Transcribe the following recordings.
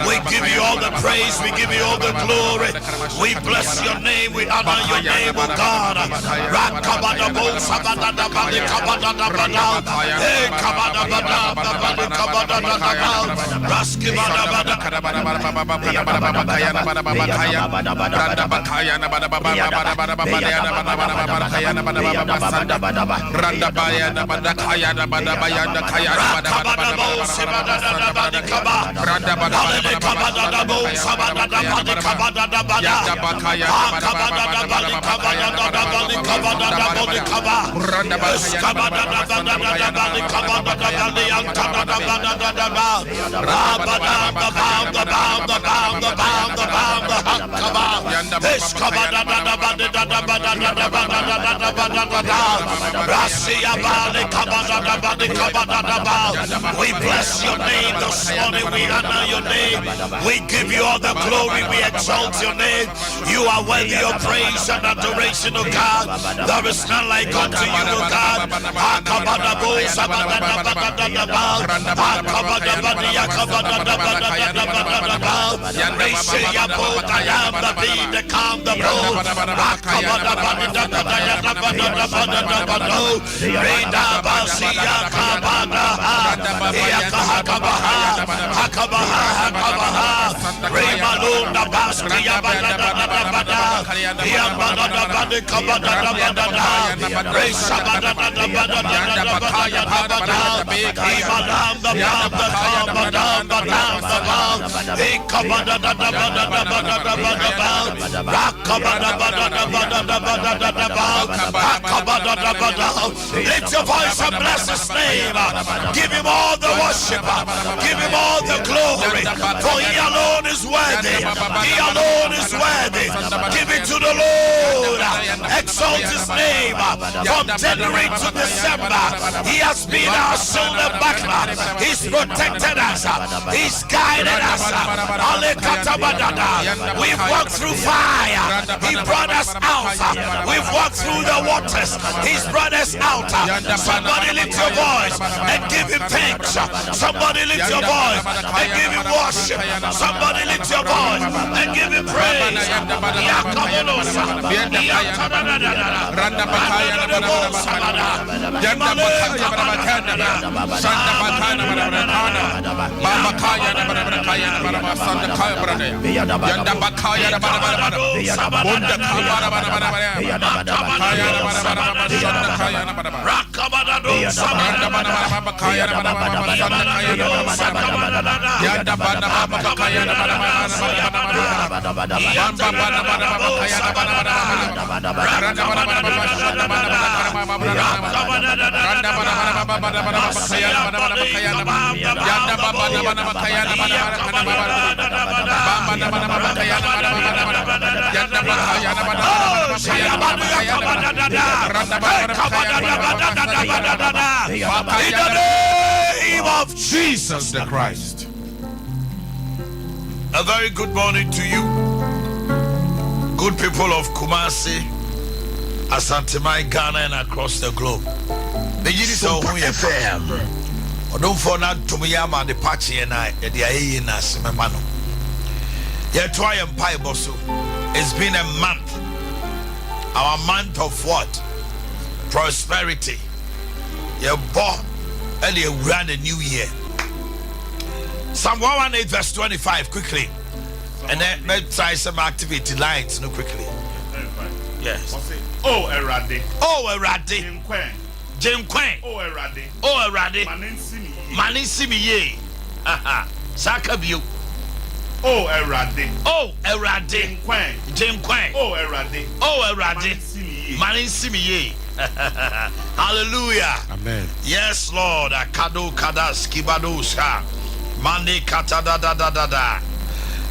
We give you all the praise, we give you all the glory, we bless your name, we honor your name, O God. We bless your name this morning, we honor your name, we give you all the glory, we exalt your name. You are worthy of praise and adoration, O God. There is none like unto you, O God. I am the being, the calm, the bold. Lift your voice and bless his name. Give him all the worship. Give him all the glory. For he alone is worthy. He alone is worthy. Give it to the Lord. Exalt his name. From January to December, he has been our shoulder buckler. He's protected us. He's guided us. We've walked through fire. He brought us out. We've walked through the waters. He's brought us out. Somebody lift your voice and give him thanks. Somebody lift your voice and give him worship. Somebody lift your voice and give him praise. In the name of Jesus the Christ. A very good morning to you, good people of Kumasi, Asante, Ghana, and across the globe. Sompa FM. Don't forget to me, I'm the party and I, the Ayenas, Mamano. Yet, try and pie bosso. It's been a month. Our month of what? Prosperity. You're born and you ran a new year. Psalm 118 verse 25 quickly. And then let's try some activity lines no quickly. Yes. Oh Erade. Oh Erade. Jim Quang. Oh Erade. Oh Erade. Manisimi ye. Sakabu. Oh Erade. Oh Erade. Jim Quang. Oh Erade. Oh Erade. Manisimi ye. Hallelujah. Amen. Yes, Lord. Akado kadas kibadosa. Mande kata da da da da da.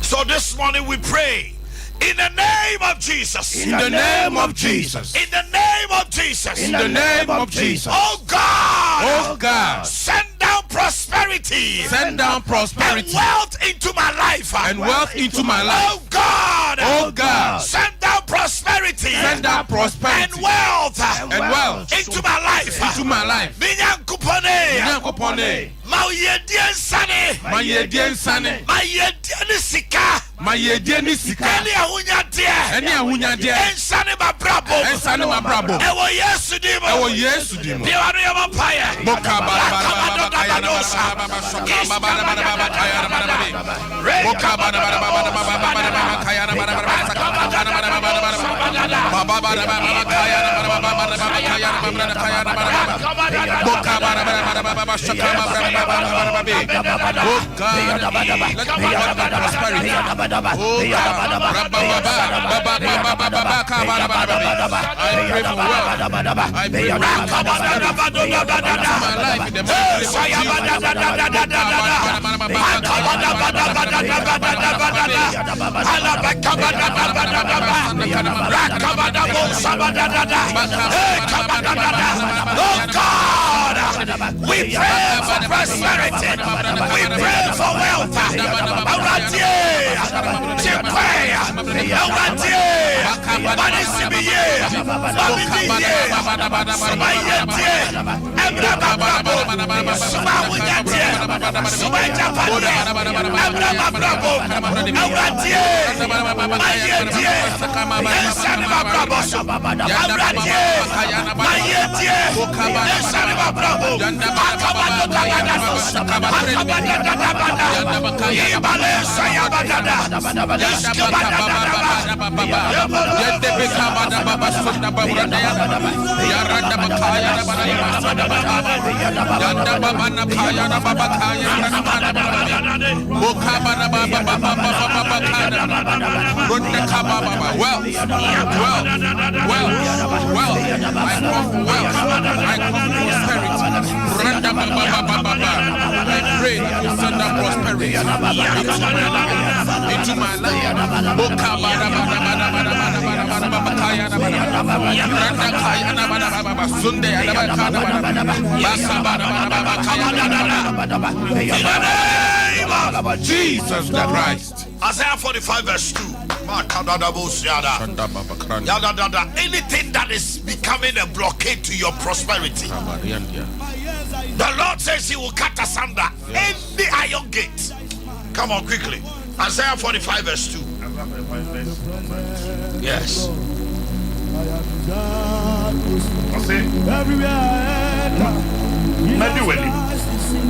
So this morning we pray in the name of Jesus. In the name of Jesus. In the name of Jesus. In the name of Jesus. Oh God. Oh God. Send down prosperity. Send down prosperity. And wealth into my life. And wealth into my life. Oh God. Oh God. Send down prosperity. Send down prosperity. And wealth. And wealth. Into my life. Into my life. Minyankupone. Mayedien sane. Mayedien sane. Mayedien sika. Mayedien sika. Eni ahunyadie. Eni ahunyadie. Ensane mabrabo. Ensane mabrabo. Ewo Yesu dimo. Ewo Yesu dimo. Biwanu yama paya. Boka bara bara bara kaya na bara bara bara bara kaya na bara bara. Boka bara bara bara bara bara kaya na bara bara bara bara baba bara bara kaya na bara bara bara kaya na bara kaya na bara boka bara bara bara shaka bara bara boka let me have prosperity. Oh I pray for wealth. I pray for my life in the oh God, we pray for prosperity. We pray for wealth. I pray you send down prosperity into my life. Jesus the Christ. Isaiah 45 verse 2. Anything that is becoming a blockade to your prosperity, the Lord says He will cut asunder any iron gate. Come on quickly. Isaiah 45 verse 2. Yes.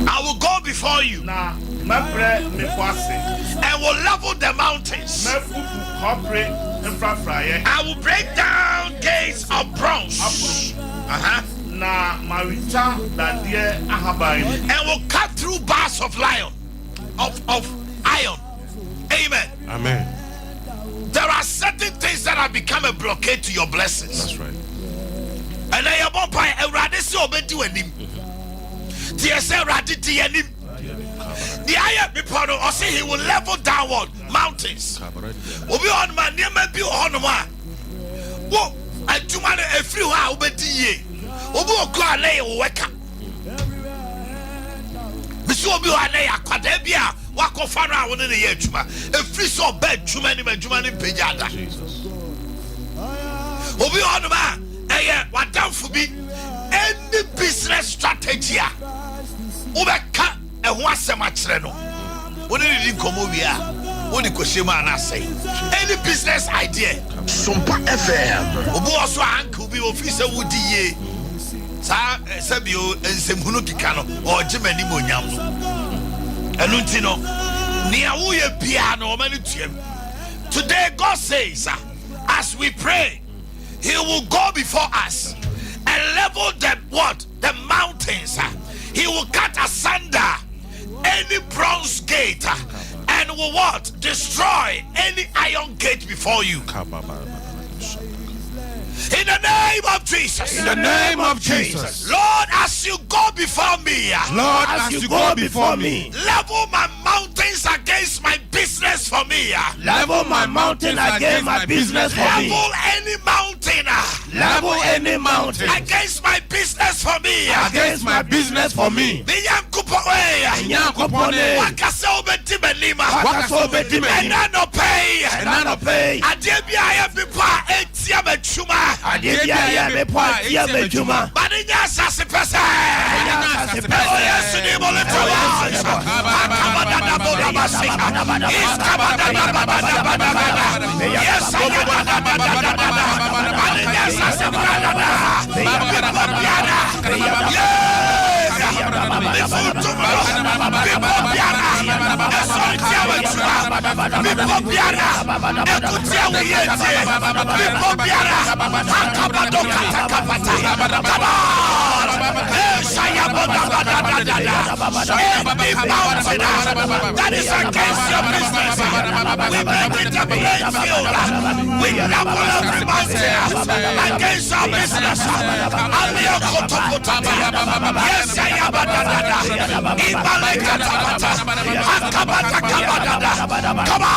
I will go before you and will level the mountains. I will break down gates of bronze. And will cut through bars of iron. Amen. Amen. There are certain things that have become a blockade to your blessings. That's right. And I am on by a radis obedi him. TSA raditi him. The higher people or say He will level downward mountains. Obi on my near may be on one. Whoa, I do man a few hours obedi ye. Obi okwa lay weka. Bisu obi wa lay akwada bia wako fara won ne ye adwuma. E free so bed adwuma ni adwuma ni pejada. Obi on ma eye wadamfo bi any business strategy a obeka e ho asem a kire no. Woni di nkomo wi a woni koshema na say any business idea Sompa FM obi also anku bi office wudi ye sa sabio ensemhunu kika no o jemani monyam no enu nti no nia wo ye bia no mani tuem. Today God says as we pray He will go before us and level the what? The mountains. He will cut asunder any bronze gate and will what? Destroy any iron gate before you. In the name of Jesus. In the name of Jesus. Lord, as you go before me, Lord, as you go before me, level my mountains against my business for me. level my mountain against my business for me. Level any mountain. Level any mountain Against my business for me. against my business for me. Nyankopone. Wakasa obedi menima. Enano pay. Adebia ya bipa etia mechuma. Baninya sase pese. Oh yes, ni boleta. Akabada boda basika. Iskabada yes, Baninya sase brada. That is against your business. We make it a playing field. We level every mountain against our business. Yes, I am. Come on.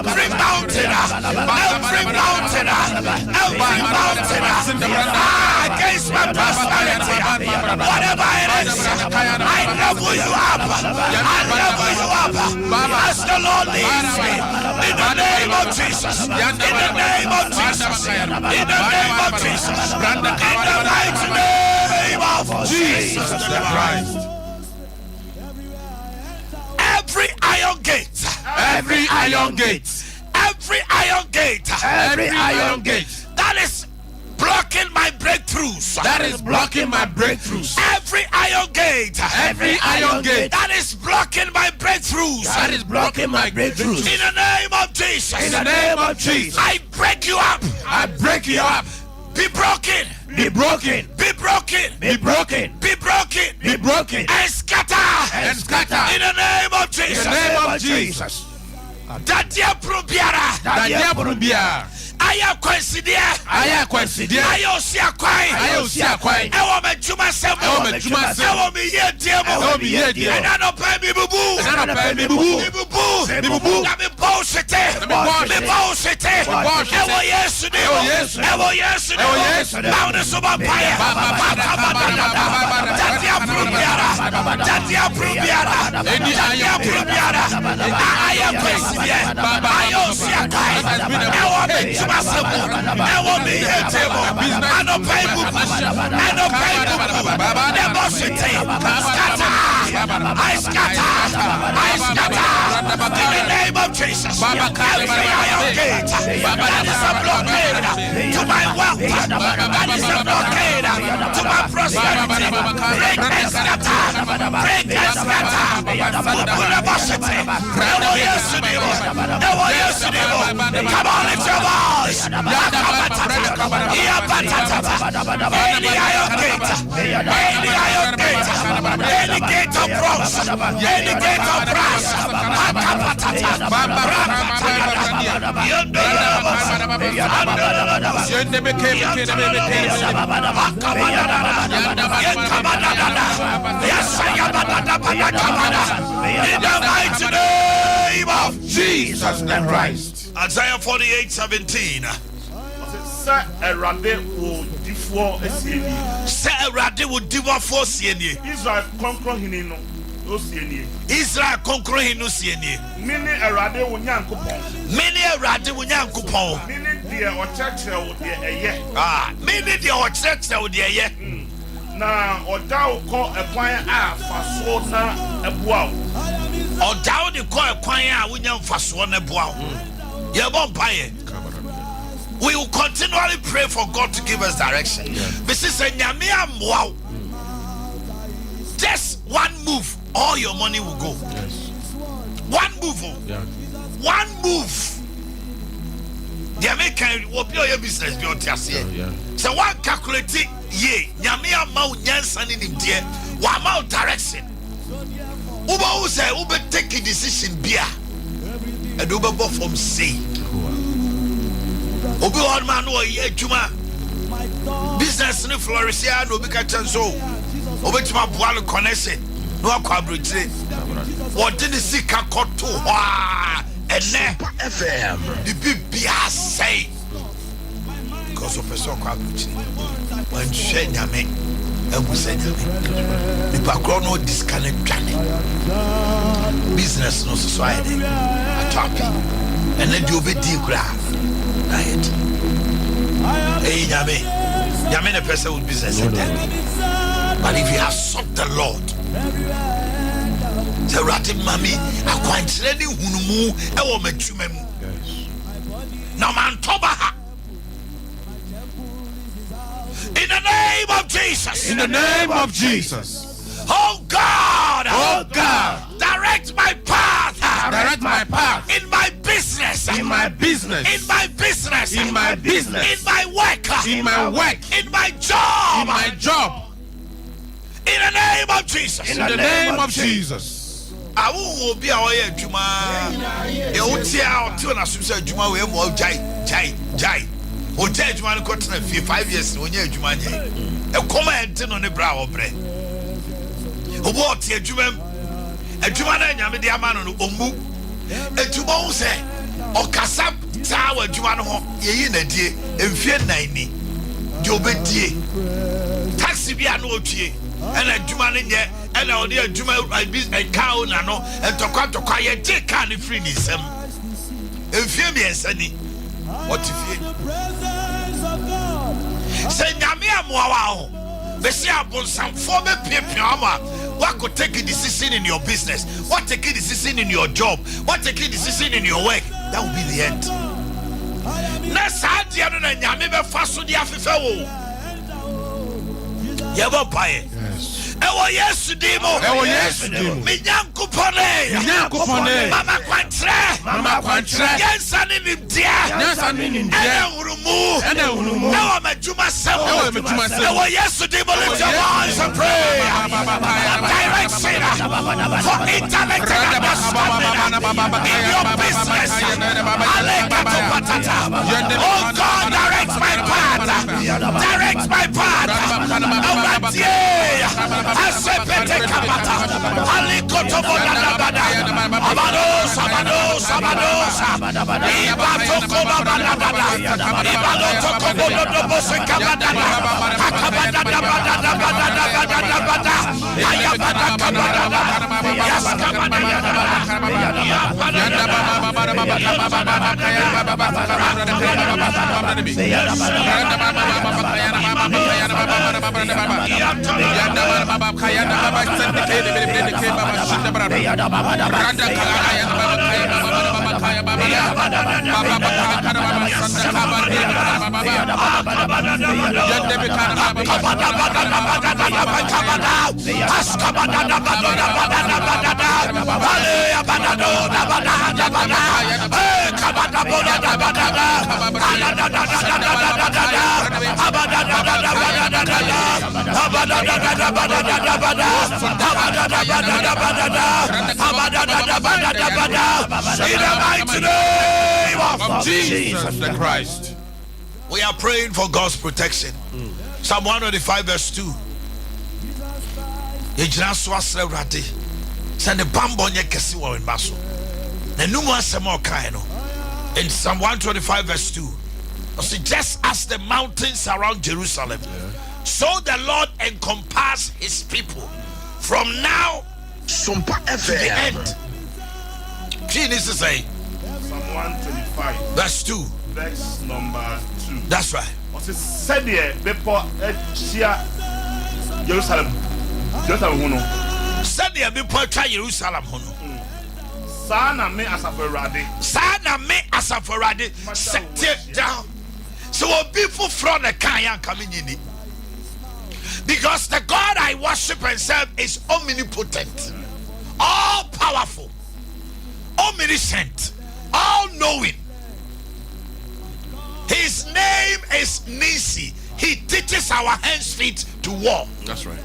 Every mountain against my prosperity, whatever it is, I level you up. As the Lord leads me, in the name of Jesus, in the name of Jesus, in the name of Jesus, in the mighty name of Jesus Christ. Every iron gate, Every iron gate that is blocking my breakthroughs. Every iron gate that is blocking my breakthroughs. In the name of Jesus. I break you up. Be broken. And scatter. In the name of Jesus. Dadia probiara. Aya consider. Ayo sia kwai. Ewo me juma sem. Ewo me ye demo. And no pay me bubu. Na me bullshit. Ewo yes demo. Now the super fire. Dadia probiara. Aya consider. Ayo sia kwai. Ewo me I scatter. In the name of Jesus. Every iron gate that is a blockade to my wealth, that is a blockade to my prosperity, break and scatter. Come on, it's your voice. Any iron gate, any gate of bronze, any gate of brass, in the mighty name of Jesus Christ. Isaiah 48:17. Say Erade will differ esieni. Say Erade will differ for sieni. Israel conquer hinino. O sieni. Israel conquer hinu sieni. Many Erade will nyankopon. Many Erade will nyankopon. Many dear or church will dear eye. Many dear or church will dear eye. Na oda will call a choir faso na ebuao. Oda will call a choir wunyam faso na ebuao. Yebon paye. We will continually pray for God to give us direction. Just one move, all your money will go. One move. One move. They make can will be your business be on Tiasia. So one calculate ye, Yamia Mount Yansan in dear, one mount direction. Uber who say Uber take a decision beer and Uber go from sea. Uber one man or ye Juma business in Florida no big chance so Uber to my boil connection no quabrate. What did the sick got to and Sompa FM the big beer say because of a so quabrate when Shenyame and we said the background no disconnect business no society a topic and then you be deep graph diet hey Yame a person with business but if you have sought the Lord the ratty mommy a quite ready hunumu a woman to me no man toba. In the name of Jesus. In the name of Jesus. Oh God. Oh God. Direct my path. Direct my path. In my business. In my business. In my business. In my business. In my work. In my work. In my job. In my job. In the name of Jesus. In the name of Jesus. I will be away at Juma. You will see out to an associate Juma. We will jai. O judge man got 5 years when you're Juma. A comment on the brow of bread. O what your Juma? A Juma and Yamadia man on Omu. A Juma say, O Casap Tower Jumano, ye in a dear, and fear 90. Jobet taxi be an old and a Juman in there, and our dear Juma, I be a cow nano, and to come to quiet take kind of free some. And fear me and Sunny. What if you say Namia Moao? They say upon some former people. What could take a decision in your business? What take a decision in your job? What take a decision in your work? That will be the end. Next idea than Yamiba Fasu Diafife. Yabo Paye. Ewo yesterday mo. Me nyanku pone. Mama kwantre. Yensa ni dia. Ene hurumu. Ewo majuma sewo. Ewo yesterday mo lift your voice and pray. Direction for intellect and understanding in your business. Oh God, direct my path. Direct my path. Asepete kapata alikoto bodabada abados ibato koba badabada ibalo toko bodobose kabada akabada bada ayabada kabada yes kabada Baba Kaya Baba Sendike de Baba Shinda Brada Randa Kaya Baba Kaya Baba Kaya Baba Baba Kaya Baba Sanda Baba Yende Bikana in the mighty name of Jesus the Christ. We are praying for God's protection. Psalm 105 verse 2. Send the bamboo nye kesi wa wenbaso. The numu asemo kaino. In Psalm 125 verse 2. Just as the mountains surround Jerusalem, so the Lord encompass his people from now Sompa to the end. He needs to say Psalm 125 verse 2. Verse number 2. That's right. Said here before Jerusalem huno. Said here before Jerusalem huno. Sana me asaforade. Sana me asaforade. Set it down. So people from the Kayan coming in. Because the God I worship and serve is omnipotent, all powerful, omniscient, all knowing. is Nisi. He teaches our hands feet to war. That's right.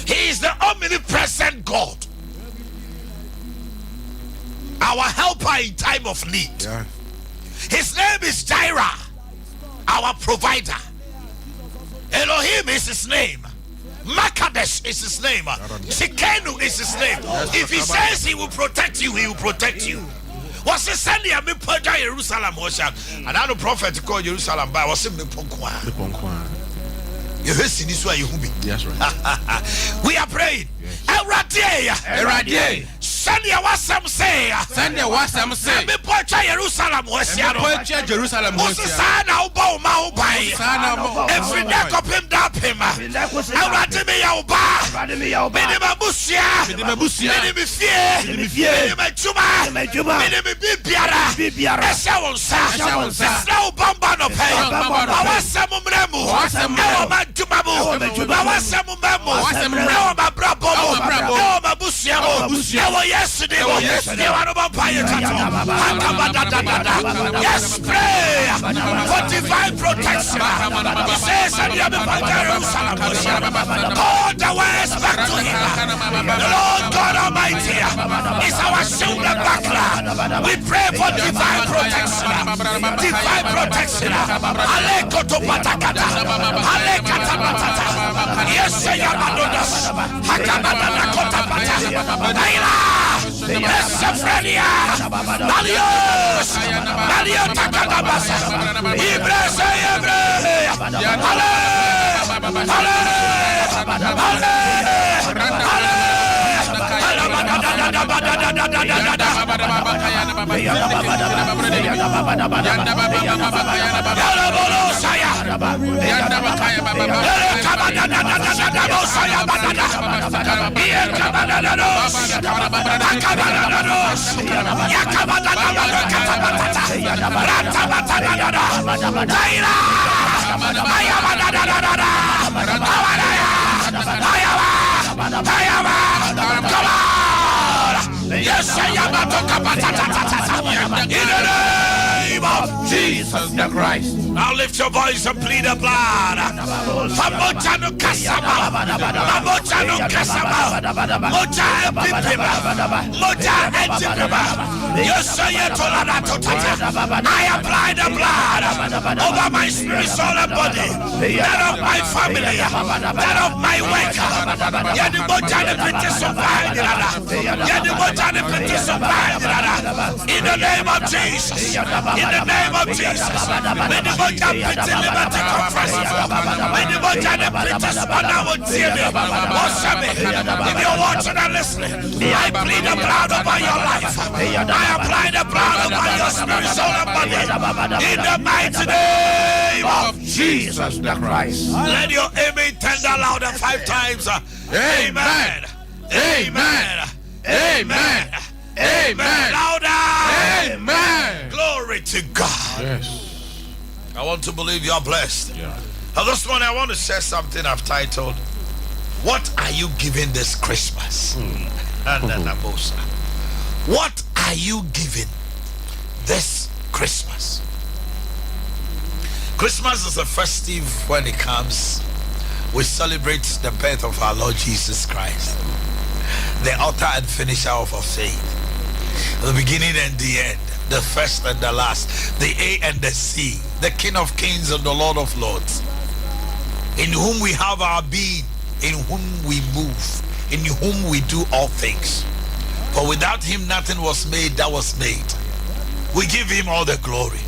He is the omnipresent God, our helper in time of need. Yeah. His name is Jireh, our provider. Elohim is his name. Makadesh is his name. Shikenu is his name. If he says he will protect you, he will protect you. Was it Sunday? I mean, Jerusalem was and I know prophet called Jerusalem, but I was saying, you heard this way, you will be. Yes, right. We are praying. Eradier. Sunday was some say. Sunday was some say. Me pocha Jerusalem was here. Pocha Jerusalem was here. Sana uba uma ubai. Every day kopim dapim. Eradi me ya uba. Bini mabusia. Bini mifie. Bini mechuma. Bini bibiara. Esha wonsa. Esha ubamba no pay. Awasemu mremu. Ewa majumamu. Awasemu mremu. Ewa mabrabo. Ewa mabusia. Ewa yesterday. Yes, pray for divine protection. He says, and you have Jerusalem. Call the words back to him. The Lord God Almighty is our shield and buckler. We pray for divine protection. Divine protection. Alekoto patakata. Alekata patata. Yes, Yamadodas. Hakabada kota patata. Esefrenia, Malios, Malio Takadabasa, Ibrese, yes, I am in the name of Jesus the Christ. Now lift your voice and plead the blood. Famojano Kasama, Famojano Kasama, Moja Epipima, Moja Epipima. Yes, I apply the blood over my spirit, soul, and body, that of my family, that of my work. Yadi Moja in the name of Jesus, in the name of Jesus, when the Moja Pity Liberty Conference, when the Moja Pity Spana would see me, if you're watching and listening, I plead the blood over your life. I apply the blood over your spirit, soul, and body, in the mighty name of Jesus the Christ. Let your amen tender louder 5 times. Amen. Amen. Amen. Amen. Louder. Amen. Glory to God. Yes. I want to believe you are blessed. Yeah. Now this morning I want to share something I've titled, what are you giving this Christmas? What are you giving this Christmas? Christmas is a festive when it comes. We celebrate the birth of our Lord Jesus Christ, the author and finisher of our faith, the beginning and the end, the first and the last, the A and the C, the King of Kings and the Lord of Lords, in whom we have our being, in whom we move, in whom we do all things. For without him nothing was made that was made. We give him all the glory.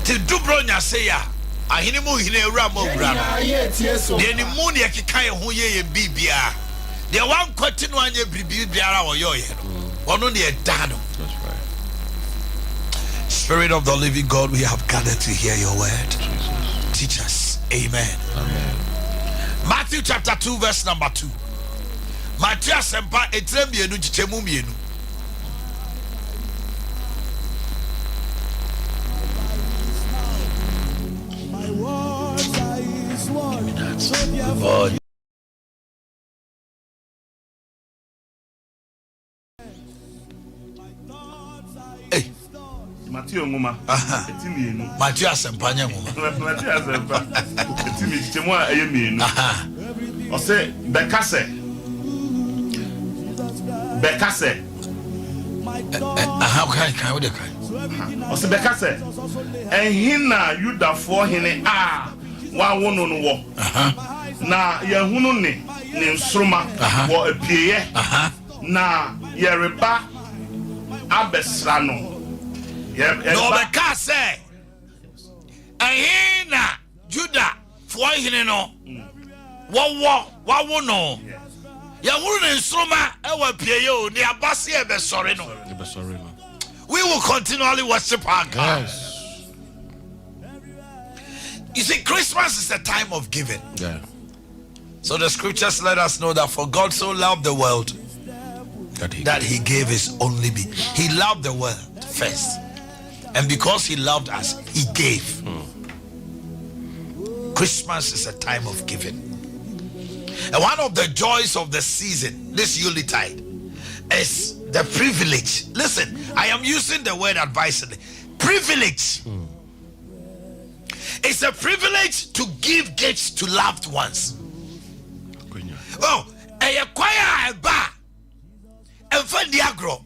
Till Dubronya say ya, ahinimu hine ramo ramo. The animuni akikaye huye bibia. The one continue anye bibiara oyoye. Ono ne dano. That's right. Spirit of the living God, we have gathered to hear your word. Jesus. Teach us. Amen. Amen. Matthew chapter 2 verse number 2. Matthew sempa etrem bienu chichemu mienu. God. Hey, Matthew Nguma. Etimienu. Matthew Asempanya Nguma. Matthew Asempa. Etimi chemwa eyemienu. Ose Bekase. Kan we kan. Ose Bekase. Ehina Yudafoɔ hene a wa wono no wo. Na yehunu ne nsroma wo apieye. Na yereba abesra no. No Bekase. Ehina Judafoɔ hene no. Wa wono. Yehunu ne nsroma e wa apieye o ne abase e be sore no. We will continually worship our God. Yes. You see, Christmas is a time of giving. Yeah. So the scriptures let us know that for God so loved the world that he gave his only begotten. He loved the world first. And because he loved us, he gave. Christmas is a time of giving. And one of the joys of the season, this Yuletide, is the privilege. Listen, I am using the word advisedly. Privilege. It's a privilege to give gifts to loved ones. Oh, a choir, a bar, and Diagro.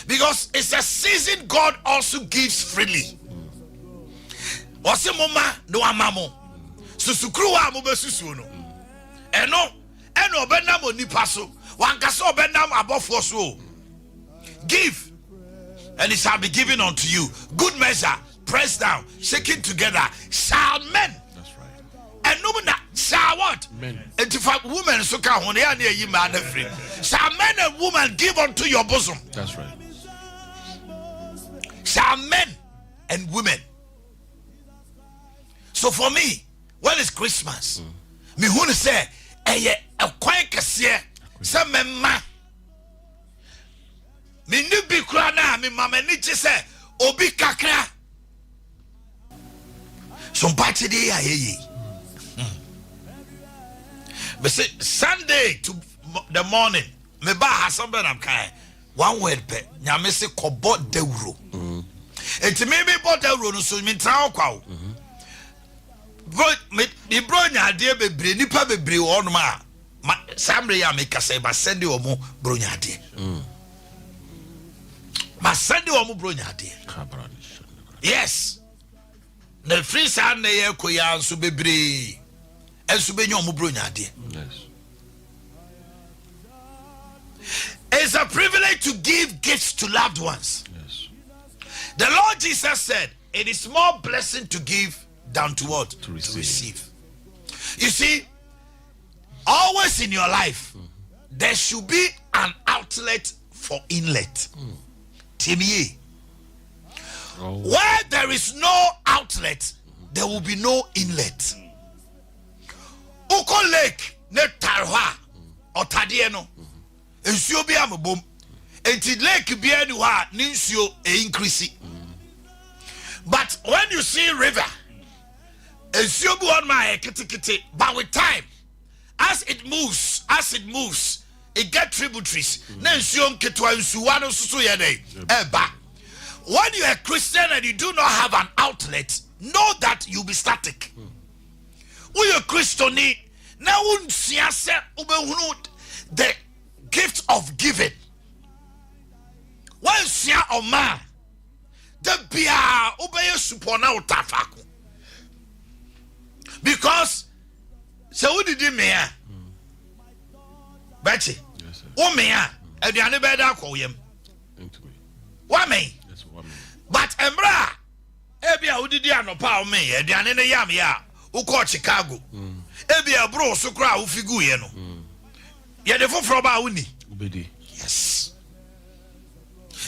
Because it's a season God also gives freely. Osemoma no amamo. Susukruwa mo besusu no. Eno benam onipa so. Wankasa benam abofo so. Give, and it shall be given unto you. Good measure, pressed down, shaken together, shall men. That's right. And no man shall what? Men. And if a woman so can you man free. Shall men and women give unto your bosom? That's right. Shall men and women. So for me, when it's Christmas, me who say a quiet cassia, some men. Me ni bi kura na me mama ni che se obi kakra Sompa che dey ayeyi. But say Sunday to the morning me ba ha sombe na kan one word pe nyame se kobo dawuro. Enti me be bo dawuro no so me tran kwa o. Bro me bro nya ade bebre nipa bebre wo no ma samre ya me kase ba sende o mo bro nya ade. Masende wa mu bro nyade. Yes. Na free san na ye koya nso bebre. Enso benyo mu bro nyade. Yes. It's a privilege to give gifts to loved ones. Yes. The Lord Jesus said, it is more blessing to give than to what? To receive. You see, always in your life, there should be an outlet for inlet. Where there is no outlet, there will be no inlet. Uko lake ne tarwa otadie no. Ensuo bi amobom. Enti lake bi anwa ni nsuo increase. But when you see river, ensuo bi on my kitikiti, but with time, as it moves, it get tributaries. Na nsuo nketwa nsuwa no susu ye dey. Eba. When you are a Christian and you do not have an outlet, know that you'll be static. We are Christian now the gift of giving. When sia oma the bia obey supona utafaku. Because so we did me Betty. O me a aduane be da akoyem. Wa me. But embra ebia udidi anopa o me aduane ne yam ya uko Chicago. Ebia bro so kra wo figu ye no. Ye de foforo ba uni. Obedi. Yes.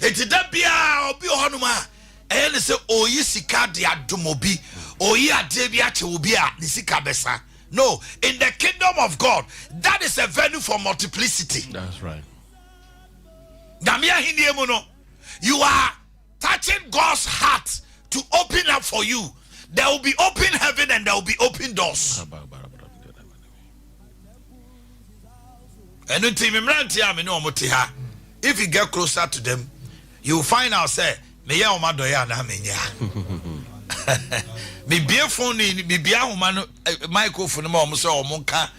Eti da bia obi ohonuma e ne se oyi sika de adomobi oyi ade bia che obi a ne sika besa. No, in the kingdom of God, that is a venue for multiplicity. That's right. You are touching God's heart to open up for you. There will be open heaven and there will be open doors. If you get closer to them, you will find out say Me ya o ma do ya na me nya. Me bia phone ni me bia ho ma no microphone ma o mo say o mo nka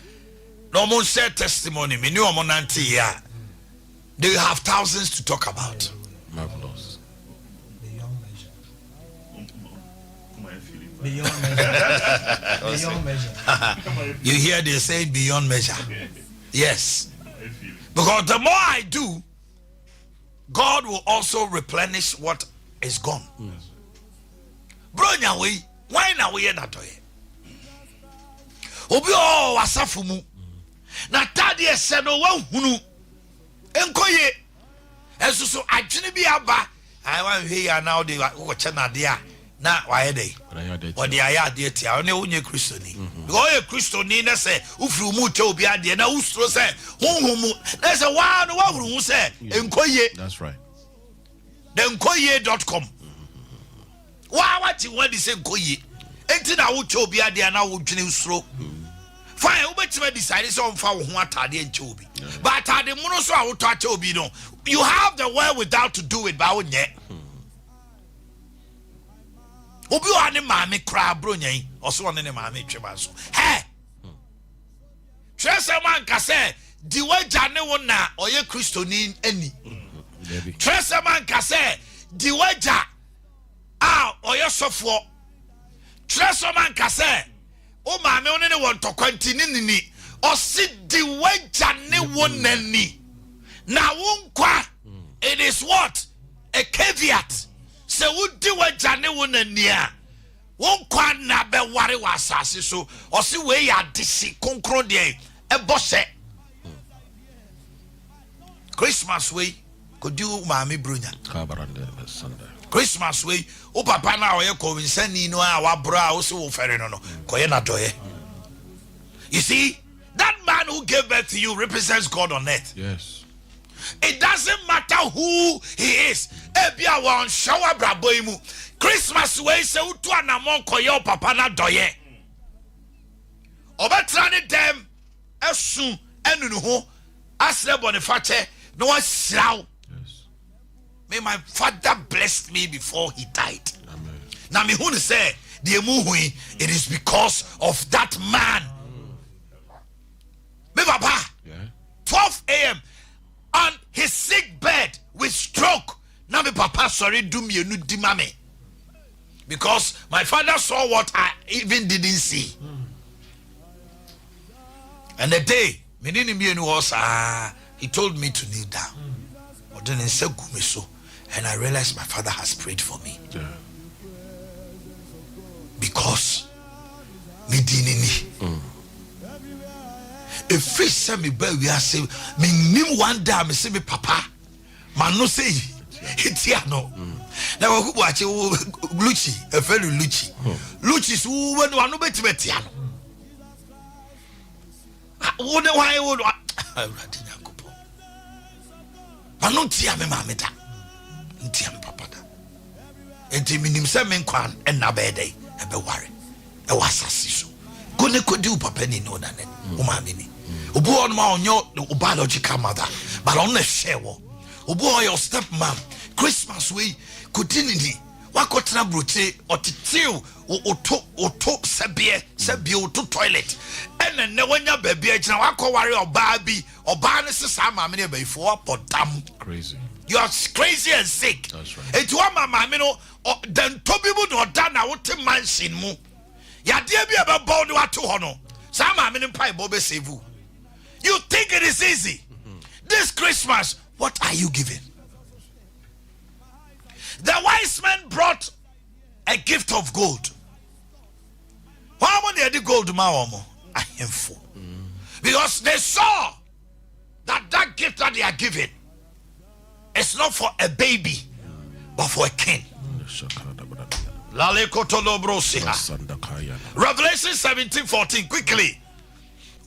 no mo share testimony me ni o mo nante ya. They have thousands to talk about. Marvelous. Beyond measure. Beyond measure. You hear they say beyond measure. Yes. Because the more I do, God will also replenish what is gone. Bro, nyawe, why na we na toye? Obi o wasafu mu. Na tade ese no wa hunu. Enkoye. Esusu adwene bi aba. I wan hwe ya now dey wo che na de a na wa ye dey. Or the aya de tia one unye Christoni. Because ye Christoni na say ufru mu che obi ade na ustro say honhom na say wa no wa huru say enkoye. That's right. The AKYEDE.com. What you want to say enkoye. Enti na wo che obi ade na wo dwene ustro. Fine, we decide so fa wo ho atade enche obi. But atade mu no so a wo to ache obi no. You have the way without to do it, but wo nye. Obi wa ne maame kra bro nyan oso one ne maame tweba so he trese man ka se di waja ne wo na oye kristoni ani trese man ka se di waja oye sofo trese man ka se o maame one ne won tokwanti ni o si di waja ne wo nani na wo nkwa. It is what a caveat. Se wudi wajane wona nia won kwa na be ware wasase so o se we ya disi konkro de e bose Christmas we kodi maami bronya Kabarande Sunday. Christmas we o papa na o ye konwinsani no a wabro a o se wo fere no koye na doye. You see, that man who gave birth to you represents God on earth. Yes. It doesn't matter who he is. Ebia won shower braboimu. Christmas way se utu anamon koye papa na doye. Obetrane dem esu enunu ho asle boniface no asraw. Yes. May my father blessed me before he died. Amen. Now me who say the emuhui, it is because of that man. Me papa. Yeah. 12 a.m. on his sick bed with stroke. Now my papa sorry do me enu di mame. Because my father saw what I even didn't see. And the day me didn't me enu was he told me to kneel down. But then he said so, and I realized my father has prayed for me. Yeah. Because me dinini. If fish send me back, we are saying, me name one day, me say me papa, man no say, it's here no. Now who watch Lucci, a fellow Lucci. Lucci's who went one no better betiano. Wonder why I would. But no tia me mamita. Ntia papa da. Enti minim se men kwan na bede e be ware. E wasasi so. Go ne kodi papa ni no na ne. O ma me ni. Obu on ma onyo biological mother, but on the share wo. Obu your step mom. Christmas we kodinini. Wakotra broche otitiu o sebie to toilet. And ne wanya baby agina wako ware oba bi oba ne sesa ma me ne be fo podam. Crazy. You are crazy and sick. That's right. It wa mama me no then tobibu no da na wote mansion mu. Ya de bi ebe bo no ato ho no. Sa mama me pai bo be save you. You think it is easy? This Christmas, what are you giving? The wise men brought a gift of gold. How many had the gold maomo? A handful. Because they saw that gift that they are giving is not for a baby, but for a king. Revelation 17:14, quickly.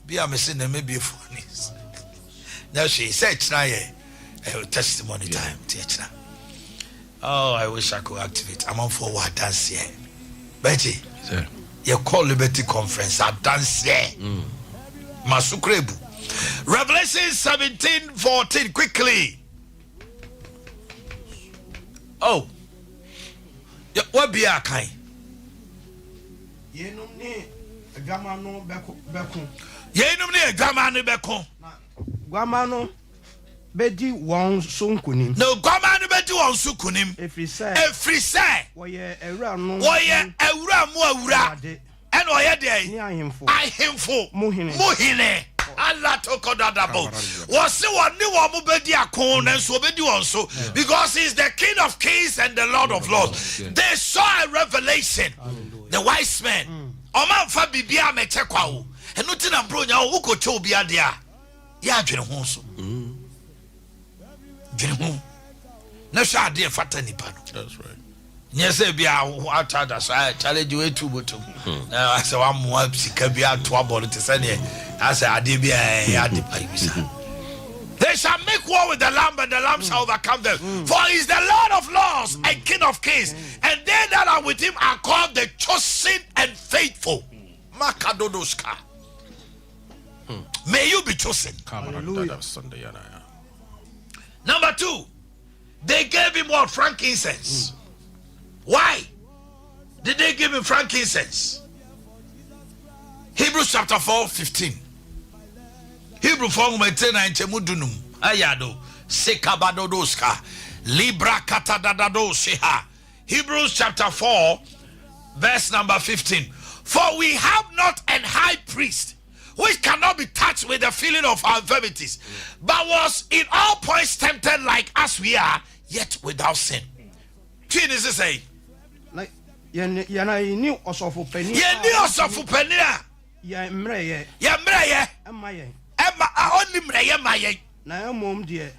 Be a missing and maybe a funny. Now she said, testimony time. Oh, I wish I could activate. I'm on for what dance here. Betty, you call Liberty Conference. I dance here. Masukrebu. Revelation 17:14, quickly. Oh, What be a kind? Ye no ne grandma no beko. Ye no ne grandma no beko. Grandma no bedi won so nkunim. No grandma no bedi won so kunim. Every say. Woye ewura no. Woye ewura mu awura. And woye dey. Ni ahemfo. Ahemfo. Muhine. Allah tokodadabo. Mm. Was se woni wo mo bedi akon na so bedi won so because he's the King of Kings and the Lord of Lords. They saw a revelation. The wise men. Oman fa bibia meche kwa wo. Enu ti na bro nya wo ko che obi ade a. Ya adwene ho so. Dwene ho. Na sha ade fata nipa no. That's right. Yes, be a tada so challenge way too bottom. Now I say one more sika be a to about it say I say ade be a ade pa. They shall make war with the lamb and the lamb shall overcome them. For he is the Lord of lords and King of kings, and they that are with him are called the chosen and faithful. Makadodoska. May you be chosen. Number 2, they gave him what? Frankincense. Why did they give him frankincense? Hebrews chapter 4:15. Hebrew 4:19 chemudunum ayado sekabadodoska libra katadadadosha. Hebrews chapter 4 verse number 15. For we have not an high priest which cannot be touched with the feeling of our infirmities, but was in all points tempted like as we are, yet without sin. Twin is to say, like yana ni osofo pani. Ye ni osofo pani a. Ya mreye. Ya mreye. Emaye. Ema oni mreye maye. Na emom de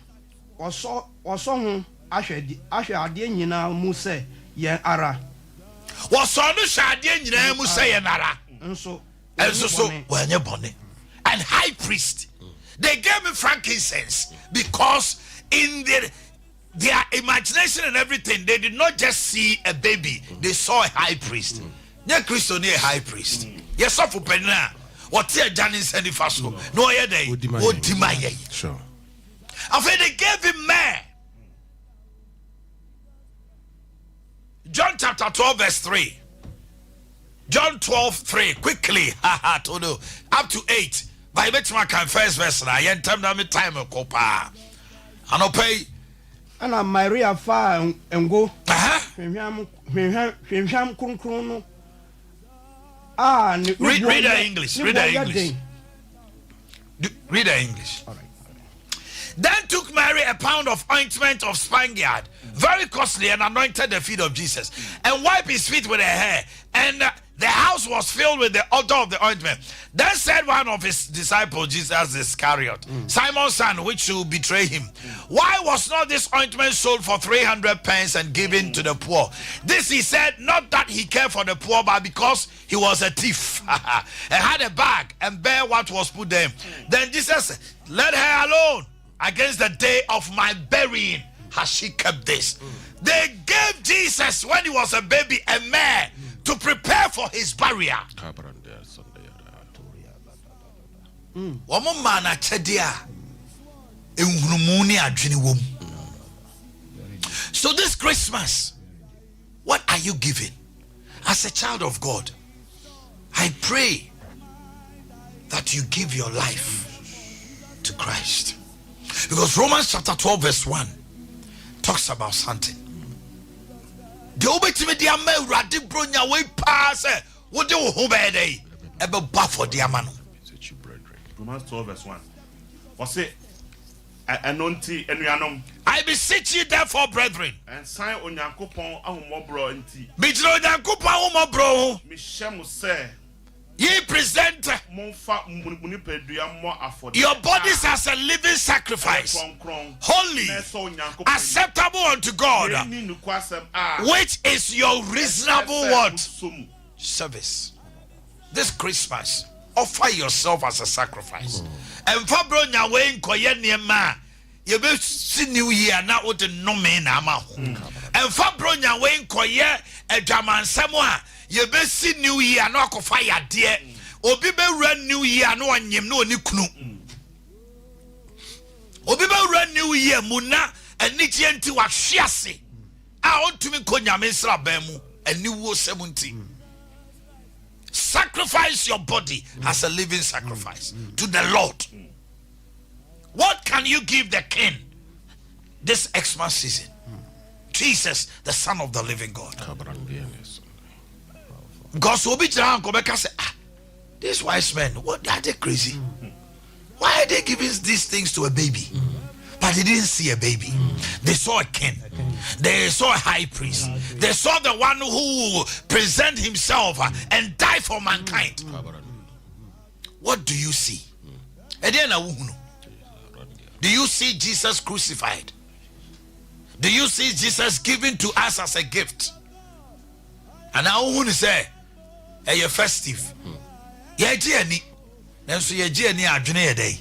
oso ho ahwede ade nyina mu se ye ara. Woso no hwade nyina mu se ye nara. Nso so wenye bone. And high priest, they gave me frankincense because in their imagination and everything, they did not just see a baby, they saw a high priest. Yeah, Christo near a high priest. Yes, for Penna. What tear Janice and the Faso? No, yeah, they would Sure. After they gave him mare. John chapter 12, verse 3. John 12:3. Quickly, todo up to 8. By bet my first verse na yen time na me time ko pa. Ano pay ana Maria fa ngo. Hwehwam kronkron no. Read the English. Read the English. Read the English. All right. Then took Mary a pound of ointment of spikenard, very costly, and anointed the feet of Jesus, and wiped his feet with her hair. And the house was filled with the odor of the ointment. Then said one of his disciples, Jesus Iscariot, Simon's son, which should betray him, why was not this ointment sold for 300 pence and given to the poor? This he said, not that he cared for the poor, but because he was a thief and had a bag and bare what was put there. Then Jesus said, let her alone. Against the day of my burying has she kept this. They gave Jesus, when he was a baby, a mare to prepare for his burial. So this Christmas, what are you giving? As a child of God, I pray that you give your life to Christ. Because Romans chapter 12 verse 1 talks about something. The ultimate radi bronya we pass what do you day ever buff the amano. Romans 12 verse 1. What's it? Anonti enuanom. I beseech you therefore, brethren. And sign on Yankopon ahumobro enti. Bijro Yankopon ahumobro. Mishemu say. Ye present your bodies as a living sacrifice, holy, acceptable unto God, which is your reasonable what? Service. This Christmas, offer yourself as a sacrifice. And Fabro Nyawe Koyeniema, you be see New Year now with the no man amaho. And Fabro Nyawe Koye a German Samoa. You be see New Year no ko fire dear. Obi be run New Year no anyem no ni kunu. Obi be run New Year muna eni nti wa hwiase. ontumi ko nyame nsra ban mu aniwo 70. Sacrifice your body as a living sacrifice to the Lord. What can you give the king this Xmas season? Jesus, the Son of the living God. Because these wise men, what are they crazy? Why are they giving these things to a baby? But they didn't see a baby. They saw a king. They saw a high priest. They saw the one who present himself and die for mankind. What do you see? Do you see Jesus crucified? Do you see Jesus given to us as a gift? And I want to say, hey, you're festive. Yeah, Jenny. Then so you're Jenny, I drink a day.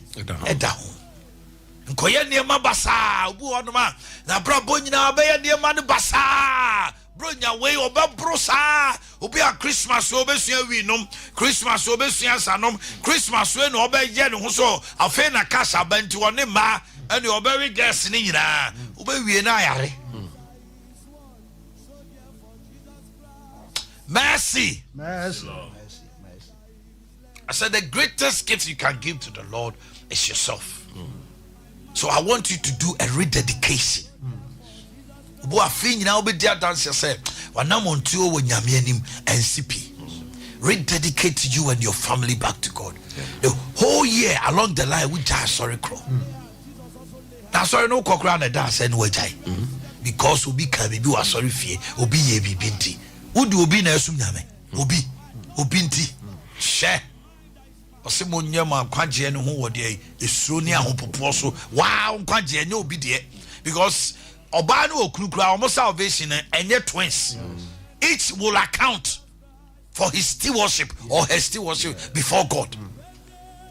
Nkoye niema basa obu onoma na bra bonyina obeya niema ne basa bronya we obebro sa obi a Christmas obesua winum Christmas obesua sanom Christmas we no obeje ne ho so afa na kasha banti woni ma ene obewe gas ni nyina obewie na ayare. Mercy. I said the greatest gift you can give to the Lord is yourself. So I want you to do a rededication. Rededicate you and your family back to God. The whole year along the line, we just sorry crow. Now sorry no cockroach and dance and wajai. Because ubi can be you are sorry fear, ubi ye be binti. Would you be na sunyame? Ubi ubinti share. Osimunyama kwaje no ho wode esuro ni ahopopo so wow kwaje ne obi de because oba no okunukura almost salvation enye twins. Each will account for his stewardship or her stewardship before God.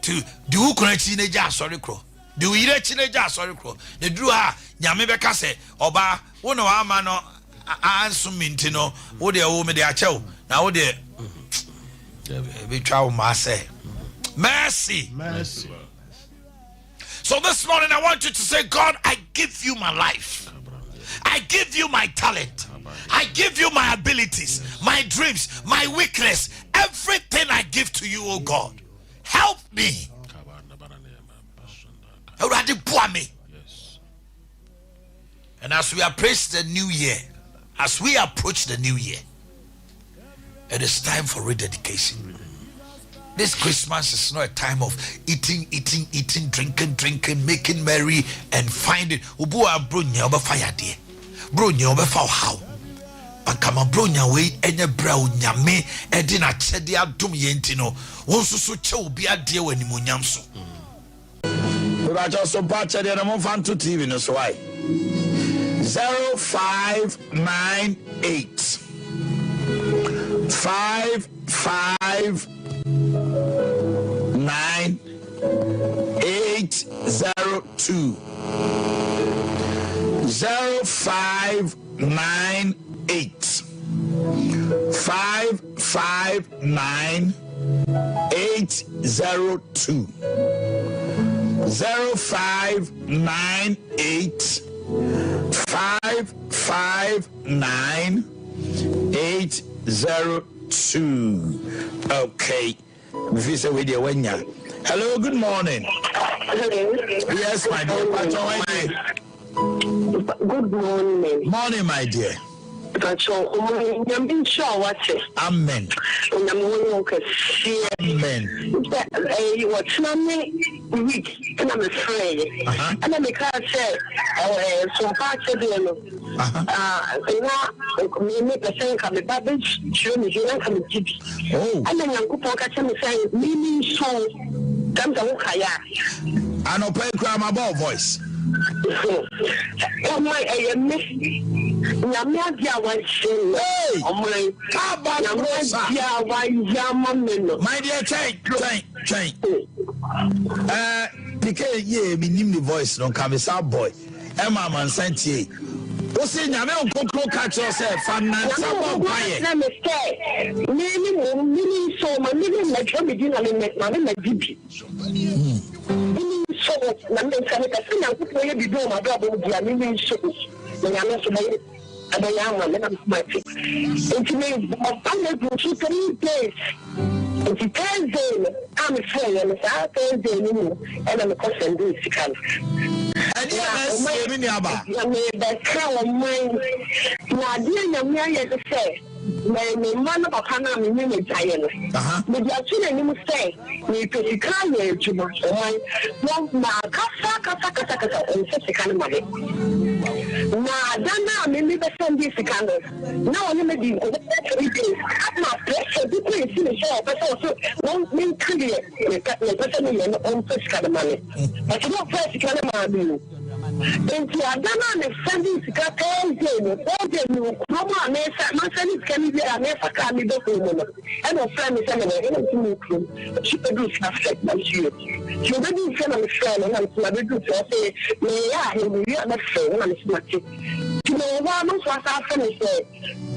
To do correction ja sorry kro. Do ire chineja sorry kro. The dru ha nyame beka se oba wo no ama no ansum minti no wo de wo me de achew na wo de be twa wo ma say mercy. So this morning I want you to say, God, I give you my life. I give you my talent. I give you my abilities, my dreams, my weakness. Everything I give to you, oh God. Help me. And as we approach the new year, it is time for rededication. This Christmas is not a time of eating, drinking, making merry, and finding. Ubua bronya oba fire dear. Bronya oba fa how. But come on, bronya way enye brow nyame edina chede adum yentino. Wonso so che obi ade wani munyam so. We got just so patch there na mo fan to TV no so why. 0598 5802 0598 559 802 0598 559 802. Okay. Hello, good morning. Hello. Yes, my dear. Good morning. Morning, my dear. Amen. Amen. What's week and I'm afraid. And I'm a car said, Sompa said, make a saying, come a babbage, show me, you don't come to GP. And then Uncle Pocket saying, meaning so comes a walk. I know play grammar ball voice. Oh my, I miss Namia was saying, oh my dear, change. Because ye, me name the voice, don't come as our boy. Emma man sent ye. What's in your mail? Go catch yourself, and let me stay. Meaning so, my meaning like trouble dinner, my GP. So, I'm going to put my double, I mean, so, when I'm not And I am one my fix. It means I'm going to 3 days. It's Thursday. I'm a friend, and it's Thursday, and I'm a cousin. Do it, and yes, I made that crown of mine. Now, dear, I'm here to say. My man of a canal, me name Diana. But you are children, you must say, me pretty kind to my one, my casa, and such a kind of money. Now, then, me never send this candle. No, you may be 3 days. I'm not pressure, you can see the show, but also won't mean clear, personally, and own such kind of money. But you don't press kind of money. And you are done on the Sunday to cut all day, no more, my son can be a never can be the and a friend is anything. She produced affect my shield. She didn't send a friend and I'm not good to say, may I have a friend and it's not it. You know, one of us after me said,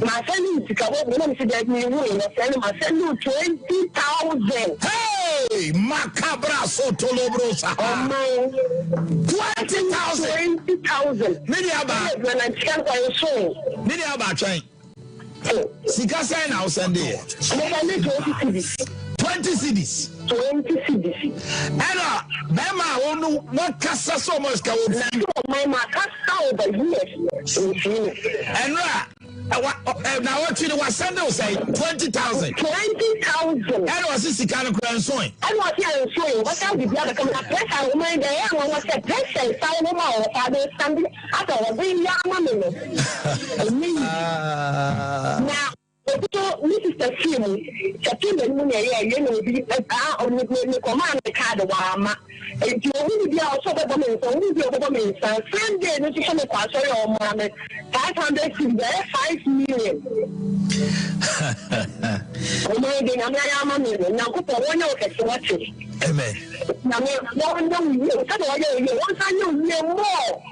my son is to come up and say that me will send my son you 20,000. Hey, Macabra Sotolobrosa. Oh, my 20,000. 20,000. Miniaba. When I can't buy a soul. Miniaba train. Sikasa now Sunday. 20 cities. 20 cities. Ella, Bema, what Casa so much can my Macasta over here. And now what you was Sunday say 20,000. 20,000. And was this kind of grand swing? I was here showing what I did the other coming up. I remind the young one was a pressure, found them all. Father standing at a very young woman. Now, Mrs. Takim, Takim and Munia, you know, the command the card of Wama. And you will be also the woman, so we be a woman. Sunday, no, you can pass your mamma 500 5 million. Oh, my dear, I'm a million. Now, put one of watch it. Amen. Now, once I know more.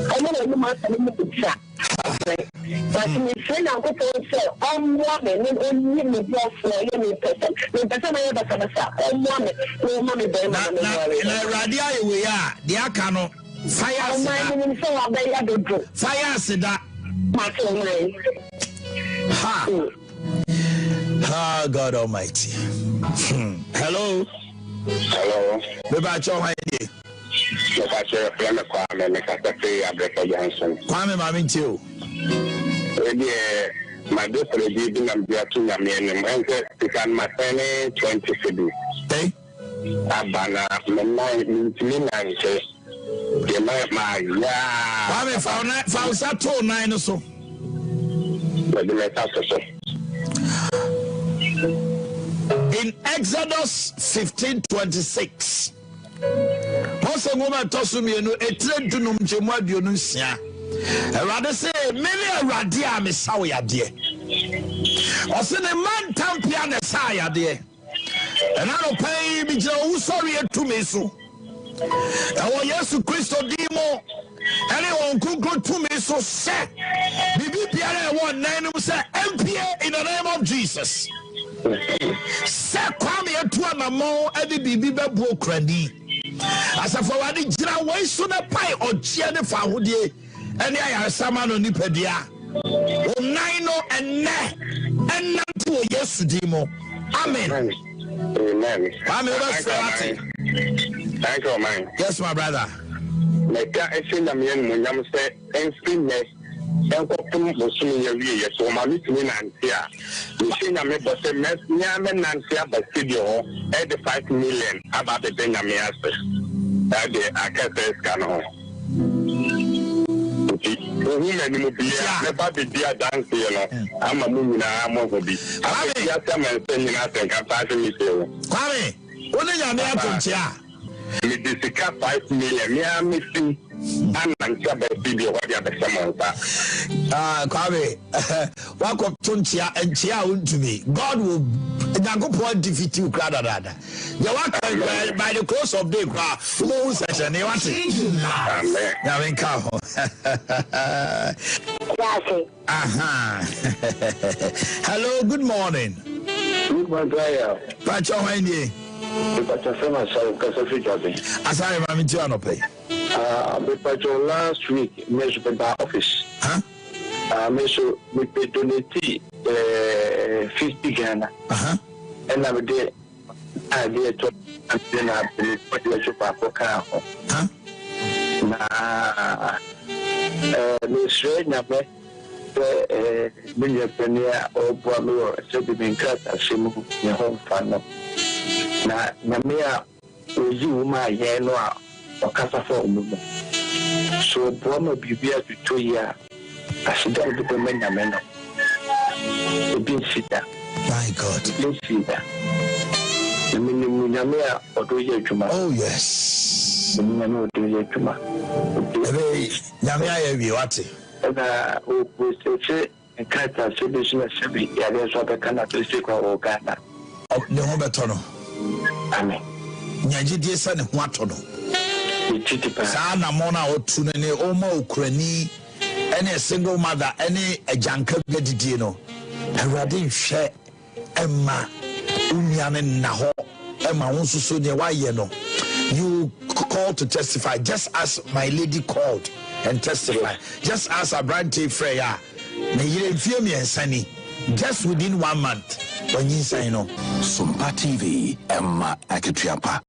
I know you must have been shot. But me friend and go say on woman only me boss for you person. Me person I ever say on woman no mommy be na radio we are the akano fire my so abaya do fire seda ha God Almighty. Hello beba cho ha dey Kwame Maminti. My daughter is giving them their 2 million and can my 20 cities. Hey, Abana, my Kwame found Sato 9 or so. In Exodus 15:26. Most of woman toss me no a trade to num jemadu no sia. I rather say many a radia miss how ya dear. Or send a man tampia the saya dear. And I don't pay me Joe sorry to me so. I want yes to Christo Demo. Anyone could go to me so say. BBPR 19 say MPA in the name of Jesus. Say Kwame to my mom and the BB broke ready. As a forward, Jira way sooner pie or cheer the Fahudi, and I are some on Nipedia. Oh, 9 and ne, not to yesterday more. Amen. Amen. Thank you, man. Yes, my brother. Make a cinnamon when I'm saying, and spinless. And what was soon your year, so my little Nantia. You see, I'm a boss, and Nantia, but studio, 85 million about the Benamias. I can't say, Scano. Women will be never be dear dance, you know. I'm a moon, I'm over the. I'm a sending out and capacity me too. Kwame, what are your name? It is a 5 million. Yeah, missing. I'm trouble video what you have Kwame, welcome to Chia and Chia to me. God will not defeat you, rather. You walk by the close of day, who session you want it? Hello, good morning. Good morning. Pacho Wendy. Last week, measured by office. Huh? me so me pay donate 50 Ghana. And I would do idea to then I believe what you should have for car. Me straight number millionaire or Boamio, so be being cut as she moved your home fan. Now, Namia, you my yellow or Casa for movement. So, Boamo be here to 2 years. I should have the men. Been sita. My God. Been sita. The Namia or do you to my. Oh, yes. The Namia do you to my. Namia, you are. We say a cat as solution as Sebi, Yadis of the Canada or Ghana. The Hometono. Amen. Yaji son of Watono. Sana Mona or Tunene, Omo, Ukraini, any single mother, any a janka Gadidino. A radin share Emma Unian and Naho, Emma Unsusunia Wayeno. You called to testify just as my lady called and testify. Just as a brand Freya, may you feel me and Sunny just within 1 month when you say no. Sompa TV, Emma AKYEDE3.